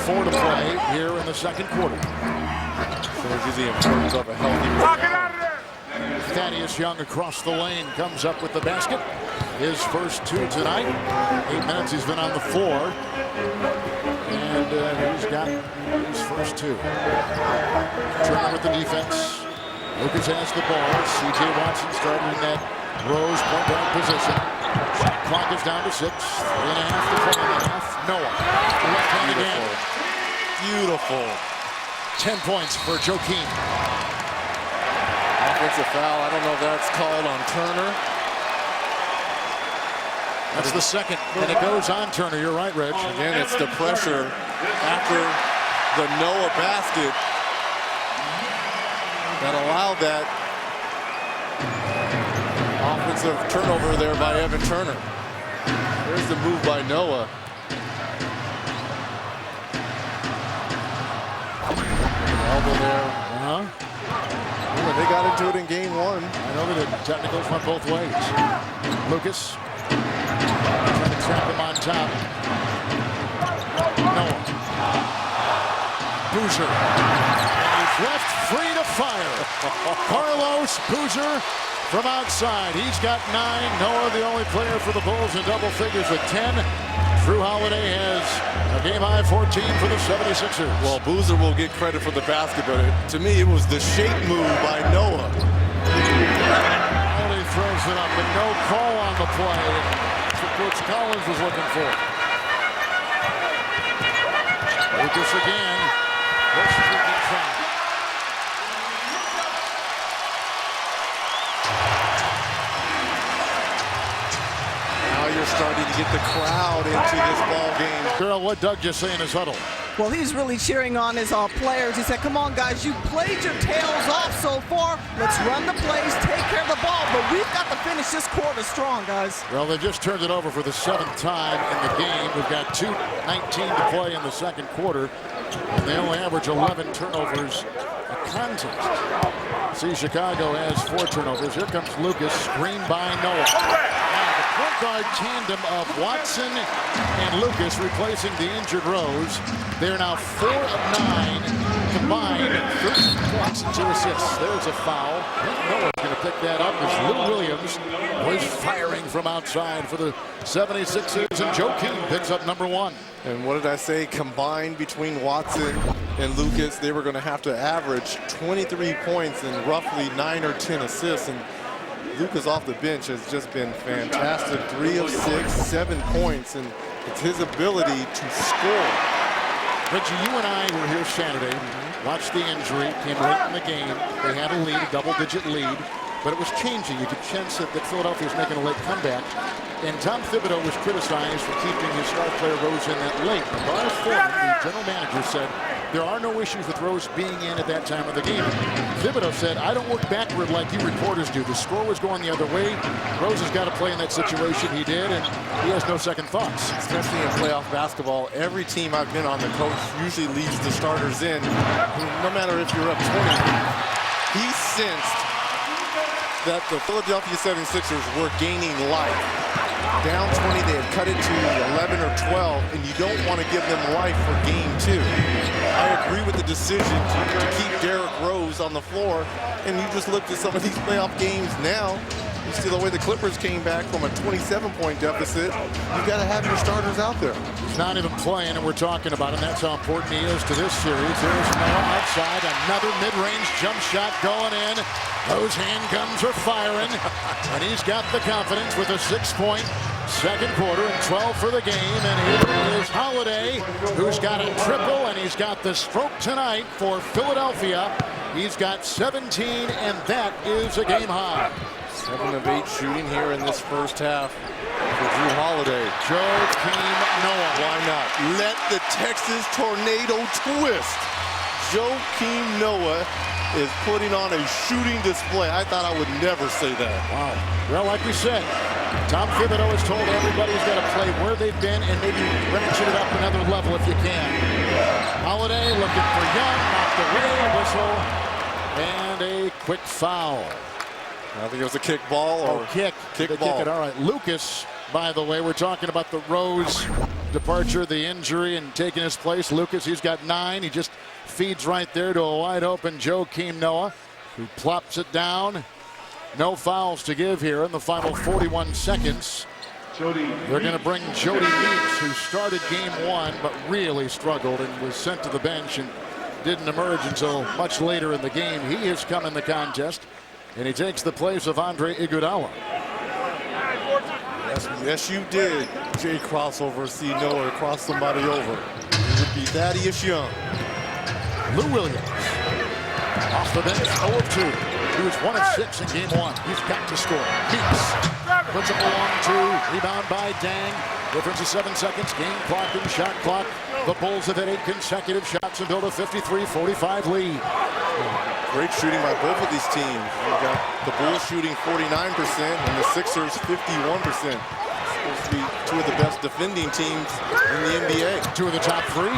1:04 to play here in the second quarter. Shows you the importance of a healthy rebound. Thaddeus Young across the lane comes up with the basket. His first two tonight. 8 minutes he's been on the floor. And he's got his first two. Turner with the defense. Lucas has the ball. C.J. Watson starting in that Rose point guard position. Shot clock is down to 6. 3.5 to play in the half. Noah. Left hand again. Beautiful. 10 points for Joakim. Offensive foul. I don't know if that's called on Turner. That's the second, and it goes on Turner. You're right, Reg. Again, it's the pressure after the Noah basket that allowed that offensive turnover there by Evan Turner. There's the move by Noah. Elbow there. Yeah, they got into it in game one. I know that the technicals went both ways. Lucas trying to trap him on top. Noah. Boozer. And he's left free to fire. Carlos Boozer from outside. He's got 9. Noah, the only player for the Bulls in double figures with 10. Drew Holiday has a game-high 14 for the 76ers. Well, Boozer will get credit for the basket, but to me, it was the shape move by Noah. Holiday throws it up, but no call on the play. That's what Coach Collins was looking for. Lucas again. This is a good foul. You're starting to get the crowd into this ball game. Girl, what Doug just say in his huddle? Well, he's really cheering on his players. He said, come on, guys, you played your tails off so far. Let's run the plays, take care of the ball. But we've got to finish this quarter strong, guys. Well, they just turned it over for the 7th time in the game. We've got 2:19 to play in the second quarter. And they only average 11 turnovers a contest. See, Chicago has 4 turnovers. Here comes Lucas, screened by Noah. Point guard tandem of Watson and Lucas replacing the injured Rose. They're now 4 of 9 combined, 13 points and 2 assists. There's a foul. Noah's going to pick that up as Lou Williams was firing from outside for the 76ers, and Joakim picks up number 1. And what did I say? Combined between Watson and Lucas, they were going to have to average 23 points and roughly 9 or 10 assists. And Lucas off the bench has just been fantastic. 3 of 6, 7 points, and it's his ability to score. Reggie, you and I were here Saturday, watched the injury, came late in the game. They had a lead, a double-digit lead, but it was changing. You could sense that Philadelphia was making a late comeback. And Tom Thibodeau was criticized for keeping his star player Rose in that late. And Lars Ford, the general manager, said there are no issues with Rose being in at that time of the game. Thibodeau said, I don't work backward like you reporters do. The score was going the other way. Rose has got to play in that situation. He did, and he has no second thoughts. Especially in playoff basketball, every team I've been on, the coach usually leaves the starters in. No matter if you're up 20, he sensed that the Philadelphia 76ers were gaining life. Down 20, they had cut it to 11 or 12, and you don't want to give them life for game 2. I agree with the decision to keep Derrick Rose on the floor, and you just looked at some of these playoff games now. You see the way the Clippers came back from a 27-point deficit. You've got to have your starters out there. He's not even playing, and we're talking about him. That's how important he is to this series. There's Noah outside. Another mid-range jump shot going in. Those handguns are firing, and he's got the confidence with a 6-point second quarter and 12 for the game. And here is Holiday, who's got a triple, and he's got the stroke tonight for Philadelphia. He's got 17, and that is a game high. 7 of 8 shooting here in this first half for Drew Holiday. Joakim Noah. Why not? Let the Texas tornado twist. Joakim Noah is putting on a shooting display. I thought I would never say that. Wow. Well, like we said, Tom Thibodeau has told everybody he's got to play where they've been and maybe ratchet it up another level if you can. Holiday looking for Young, knocked away, whistle, and a quick foul. I think it was a kick ball or kick. Kick they ball. Kick it. All right. Lucas, by the way, we're talking about the Rose departure, the injury, and taking his place. Lucas, he's got 9. He just feeds right there to a wide open Joakim Noah, who plops it down. No fouls to give here in the final 41 seconds. They're going to bring Jody Meeks, who started game 1 but really struggled and was sent to the bench and didn't emerge until much later in the game. He has come in the contest, and he takes the place of Andre Iguodala. Yes, you did. Jay crossover, see Noah cross somebody over. It would be Thaddeus Young. Lou Williams off the bench, 0 of 2. He was 1 of 6 in game 1. He's got to score. Meeks puts up a long 2. Rebound by Dang. Difference of 7 seconds. Game clock and shot clock. The Bulls have had 8 consecutive shots and build a 53-45 lead. Great shooting by both of these teams. You got the Bulls shooting 49% and the Sixers 51%. Supposed to be 2 of the best defending teams in the NBA. 2 of the top 3.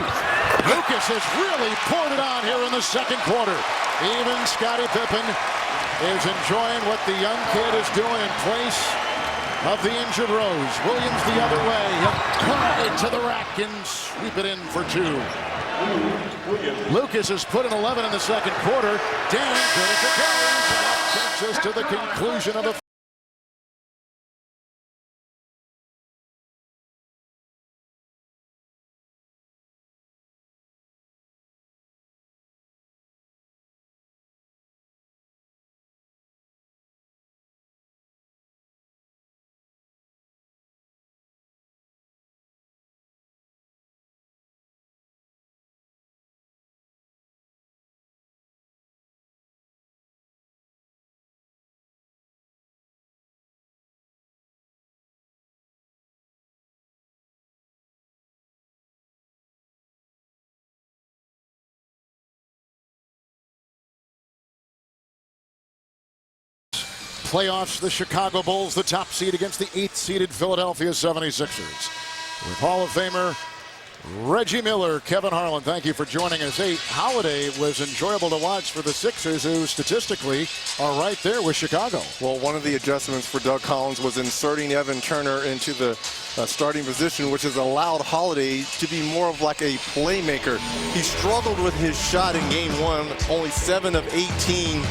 Lucas has really poured it on here in the second quarter. Even Scottie Pippen is enjoying what the young kid is doing in place of the injured Rose. Williams the other way. He'll curl it to the rack and sweep it in for 2. Lucas has put in 11 in the second quarter. Dan good at the goes. Takes us to the conclusion of the playoffs. The Chicago Bulls, the top seed against the 8th seeded Philadelphia 76ers. With Hall of Famer Reggie Miller, Kevin Harlan, thank you for joining us. Hey, Holiday was enjoyable to watch for the Sixers, who statistically are right there with Chicago. Well, one of the adjustments for Doug Collins was inserting Evan Turner into the starting position, which has allowed Holiday to be more of like a playmaker. He struggled with his shot in game 1, only 7 of 18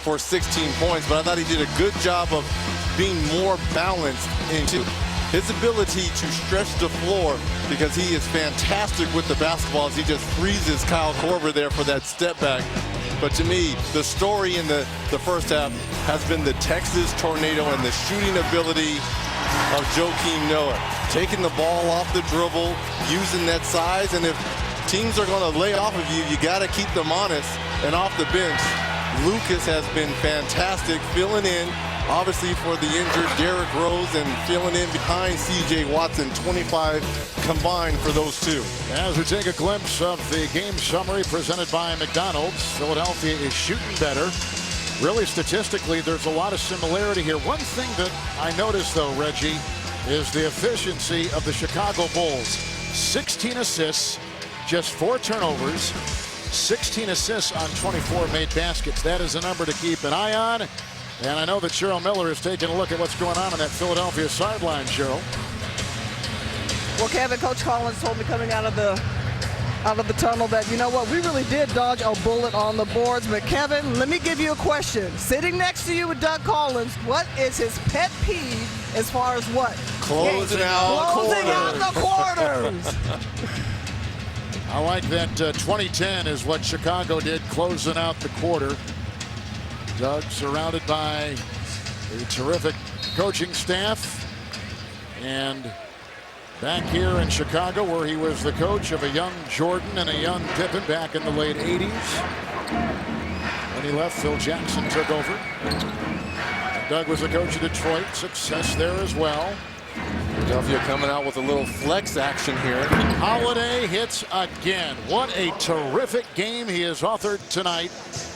for 16 points, but I thought he did a good job of being more balanced into his ability to stretch the floor, because he is fantastic with the basketball as he just freezes Kyle Korver there for that step back. But to me, the story in the first half has been the Texas tornado and the shooting ability of Joakim Noah. Taking the ball off the dribble, using that size, and if teams are going to lay off of you, you got to keep them honest. And off the bench, Lucas has been fantastic, filling in, obviously, for the injured Derrick Rose, and filling in behind C.J. Watson, 25 combined for those 2. As we take a glimpse of the game summary presented by McDonald's, Philadelphia is shooting better. Really, statistically, there's a lot of similarity here. One thing that I noticed, though, Reggie, is the efficiency of the Chicago Bulls. 16 assists, just 4 turnovers, 16 assists on 24 made baskets. That is a number to keep an eye on. And I know that Cheryl Miller is taking a look at what's going on that Philadelphia sideline, Cheryl. Well, Kevin, Coach Collins told me coming out of the tunnel that, you know what, we really did dodge a bullet on the boards. But Kevin, let me give you a question. Sitting next to you with Doug Collins, what is his pet peeve as far as what? Closing out the quarters. I like that 2010 is what Chicago did, closing out the quarter. Doug surrounded by a terrific coaching staff, and back here in Chicago, where he was the coach of a young Jordan and a young Pippen back in the late 80s. When he left, Phil Jackson took over. And Doug was the coach of Detroit, success there as well. Philadelphia coming out with a little flex action here. Holiday hits again. What a terrific game he has authored tonight.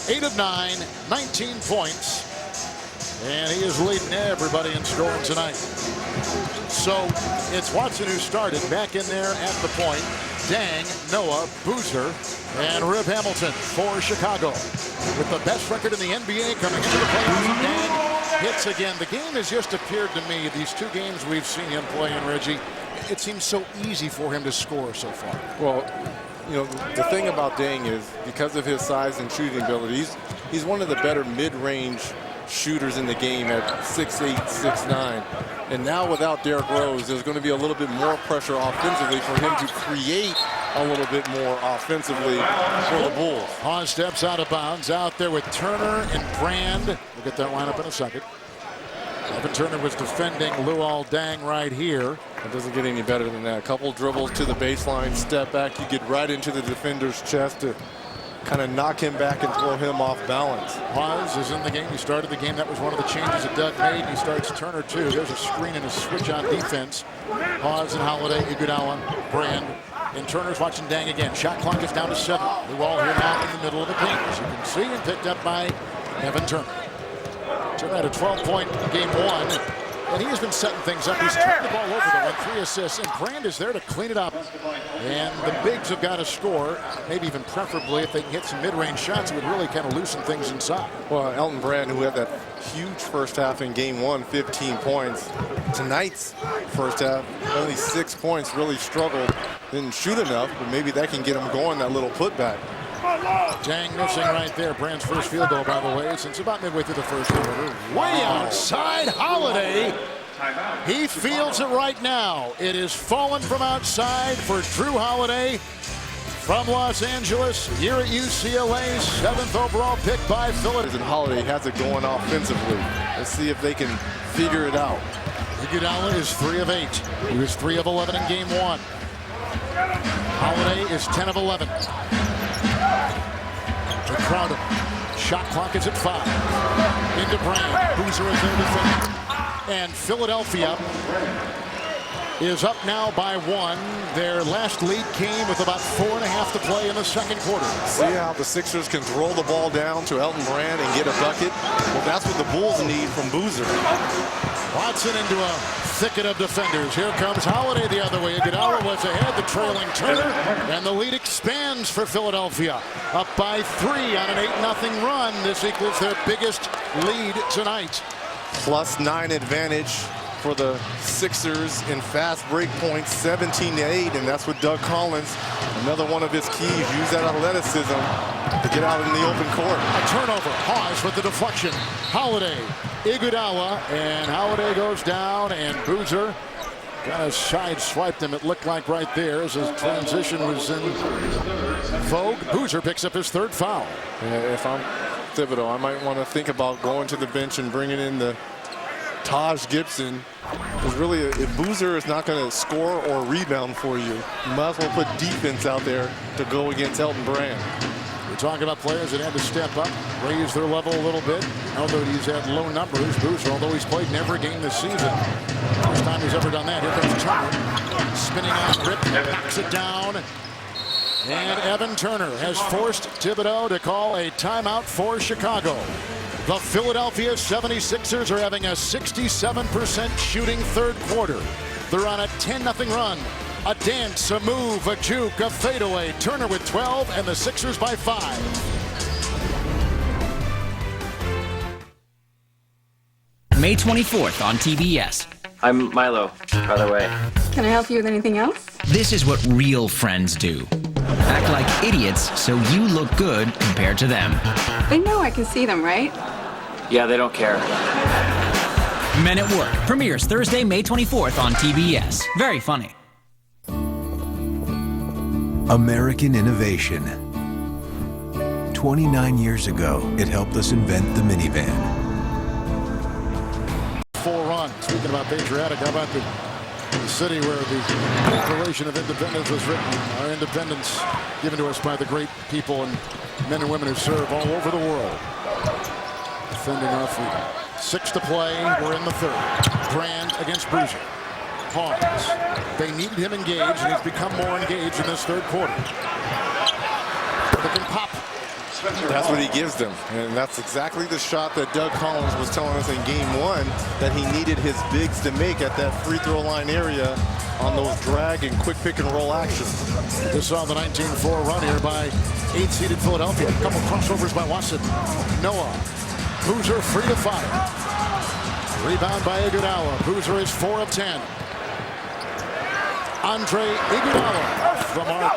8 of 9, 19 points. And he is leading everybody in scoring tonight. So it's Watson who started back in there at the point. Dang, Noah, Boozer, and Rip Hamilton for Chicago. With the best record in the NBA coming into the playoffs. Dang hits again. The game has just appeared to me, these 2 games we've seen him play in, Reggie, it seems so easy for him to score so far. Well, you know, the thing about Deng is because of his size and shooting ability, he's one of the better mid-range shooters in the game at 6'8", 6'9". And now without Derrick Rose, there's going to be a little bit more pressure offensively for him to create a little bit more offensively for the Bulls. Hawes steps out of bounds out there with Turner and Brand. We'll get that lineup in a second. Evan Turner was defending Luol Deng right here. It doesn't get any better than that. A couple dribbles to the baseline, step back, you get right into the defender's chest to kind of knock him back and throw him off balance. Hawes is in the game. He started the game. That was one of the changes that Doug made. He starts Turner too. There's a screen and a switch on defense. Hawes and Holiday, Iguodala, Brand, and Turner's watching Deng again. Shot clock is down to 7. Luol here now in the middle of the paint, as you can see, and picked up by Evan Turner. Turner had a 12-point game 1, and he has been setting things up. He's turned the ball over though with 3 assists, and Brand is there to clean it up. And the bigs have got to score, maybe even preferably if they can hit some mid-range shots, it would really kind of loosen things inside. Well, Elton Brand, who had that huge first half in game 1, 15 points. Tonight's first half, only 6 points, really struggled. Didn't shoot enough, but maybe that can get him going, that little putback. Deng missing right there. Brand's first field goal, by the way, since about midway through the first quarter. Way outside, Holiday. He feels it right now. It is fallen from outside for Drew Holiday from Los Angeles. Here at UCLA, 7th overall pick by Philadelphia. And Holiday has it going offensively. Let's see if they can figure it out. Iguodala is 3 of 8. He was 3 of 11 in game 1. Holiday is 10 of 11. To Crowder. Shot clock is at 5. Into Brand. Boozer is there defending. And Philadelphia is up now by 1. Their last lead came with about 4.5 to play in the second quarter. See how the Sixers can throw the ball down to Elton Brand and get a bucket? Well, that's what the Bulls need from Boozer. Watson into a thicket of defenders. Here comes Holiday the other way. Iguodala was ahead, the trailing Turner, and the lead expands for Philadelphia. Up by 3 on an 8-0 run. This equals their biggest lead tonight. +9 advantage for the Sixers in fast break points, 17-8, and that's what Doug Collins, another one of his keys, use that athleticism to get out in the open court. A turnover. Hawes with the deflection. Holiday, Iguodala, and Holiday goes down, and Boozer kind of side-swiped him, it looked like right there, as his transition was in vogue. Boozer picks up his 3rd foul. If I'm Thibodeau, I might want to think about going to the bench and bringing in the Taj Gibson. Because really, if Boozer is not going to score or rebound for you, you might as well put defense out there to go against Elton Brand. We're talking about players that had to step up, raise their level a little bit. Now that he's had low numbers, Boozer, although he's played in every game this season, first time he's ever done that. Here comes Turner, spinning on grip, knocks it down. And Evan Turner has forced Thibodeau to call a timeout for Chicago. The Philadelphia 76ers are having a 67% shooting 3rd quarter. They're on a 10-0 run. A dance, a move, a juke, a fadeaway. Turner with 12 and the Sixers by 5. May 24th on TBS. I'm Milo, by the way. Can I help you with anything else? This is what real friends do. Act like idiots so you look good compared to them. They know I can see them, right? Yeah, they don't care. Men at Work premieres Thursday, May 24th on TBS. Very funny. American innovation. 29 years ago, it helped us invent the minivan. 4 run. Speaking about patriotic, how about the city where the Declaration of Independence was written? Our independence given to us by the great people and men and women who serve all over the world. Defending our freedom. 6 to play. We're in the 3rd. Brand against Boozer. Hawes. They needed him engaged, and he's become more engaged in this 3rd quarter. They can pop. That's what he gives them, and that's exactly the shot that Doug Collins was telling us in game 1 that he needed his bigs to make at that free throw line area on those drag and quick pick and roll actions. Just saw the 19-4 run here by 8-seeded Philadelphia. A couple crossovers by Watson. Noah. Boozer free to fire. Rebound by Iguodala. Boozer is 4 of 10. Andre Iguodala from our